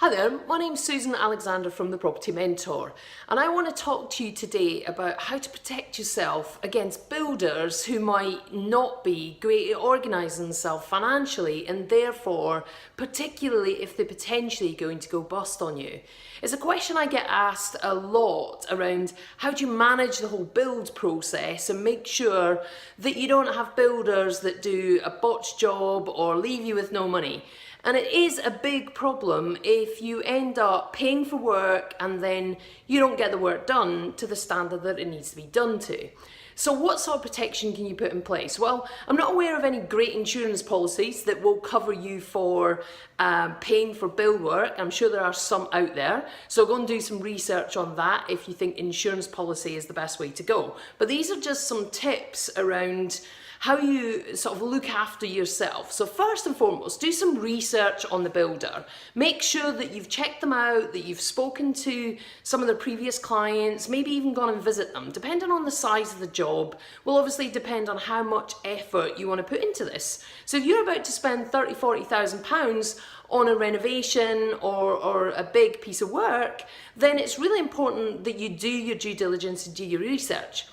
Hi there, my name's Susan Alexander from The Property Mentor, and I want to talk to you today about how to protect yourself against builders who might not be great at organising themselves financially, and therefore, particularly if they're potentially going to go bust on you. It's a question I get asked a lot around how do you manage the whole build process and make sure that you don't have builders that do a botched job or leave you with no money. And it is a big problem if you end up paying for work and then you don't get the work done to the standard that it needs to be done to. So what sort of protection can you put in place? Well, I'm not aware of any great insurance policies that will cover you for paying for build work. I'm sure there are some out there. So go and do some research on that if you think insurance policy is the best way to go. But these are just some tips around how you sort of look after yourself. So first and foremost, do some research on the builder. Make sure that you've checked them out, that you've spoken to some of their previous clients, maybe even gone and visit them. Depending on the size of the job will obviously depend on how much effort you want to put into this. So if you're about to spend £30,000-40,000 on a renovation or a big piece of work, then it's really important that you do your due diligence and do your research.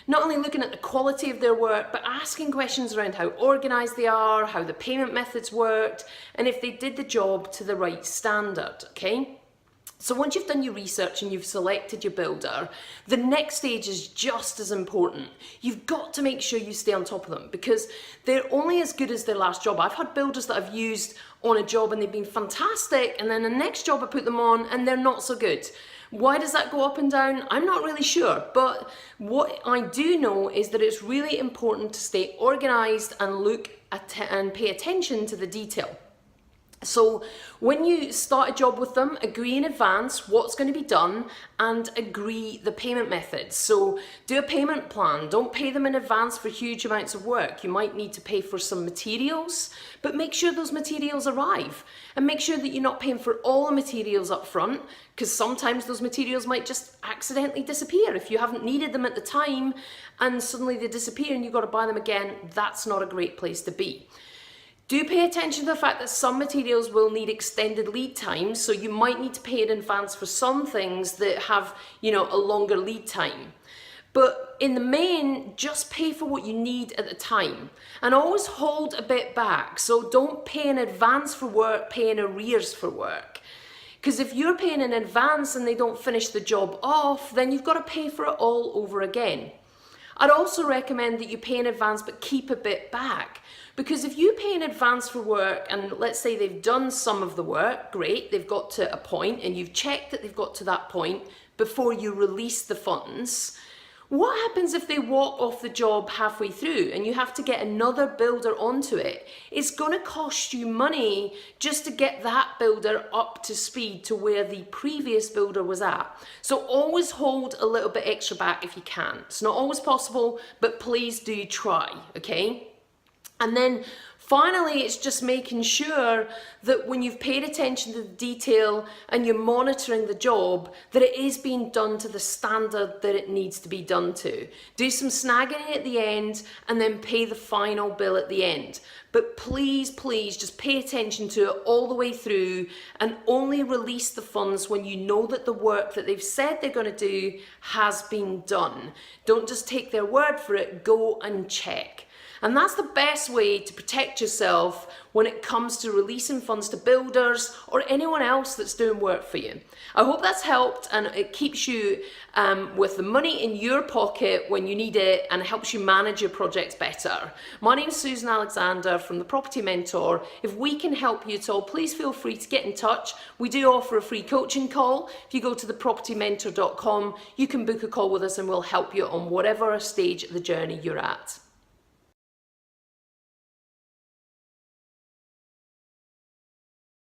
Not only looking at the quality of their work, but asking questions around how organised they are, how the payment methods worked, and if they did the job to the right standard, okay? So once you've done your research and you've selected your builder, the next stage is just as important. You've got to make sure you stay on top of them because they're only as good as their last job. I've had builders that I've used on a job and they've been fantastic, and then the next job I put them on and they're not so good. Why does that go up and down? I'm not really sure, but what I do know is that it's really important to stay organised and look at and pay attention to the detail. So when you start a job with them, agree in advance what's going to be done and agree the payment methods. So do a payment plan. Don't pay them in advance for huge amounts of work. You might need to pay for some materials, but make sure those materials arrive and make sure that you're not paying for all the materials up front, because sometimes those materials might just accidentally disappear. If you haven't needed them at the time and suddenly they disappear and you've got to buy them again, that's not a great place to be. Do pay attention to the fact that some materials will need extended lead times, so you might need to pay in advance for some things that have, a longer lead time. But in the main, just pay for what you need at the time and always hold a bit back. So don't pay in advance for work, pay in arrears for work. Because if you're paying in advance and they don't finish the job off, then you've got to pay for it all over again. I'd also recommend that you pay in advance but keep a bit back, because if you pay in advance for work and let's say they've done some of the work, great, they've got to a point and you've checked that they've got to that point before you release the funds, what happens if they walk off the job halfway through and you have to get another builder onto it? It's going to cost you money just to get that builder up to speed to where the previous builder was at. So always hold a little bit extra back if you can. It's not always possible, but please do try, okay? And then finally, it's just making sure that when you've paid attention to the detail and you're monitoring the job, that it is being done to the standard that it needs to be done to. Do some snagging at the end and then pay the final bill at the end. But please, please just pay attention to it all the way through and only release the funds when you know that the work that they've said they're going to do has been done. Don't just take their word for it, go and check. And that's the best way to protect yourself when it comes to releasing funds to builders or anyone else that's doing work for you. I hope that's helped and it keeps you with the money in your pocket when you need it and helps you manage your projects better. My name's Susan Alexander from The Property Mentor. If we can help you at all, please feel free to get in touch. We do offer a free coaching call. If you go to thepropertymentor.com, you can book a call with us and we'll help you on whatever stage of the journey you're at.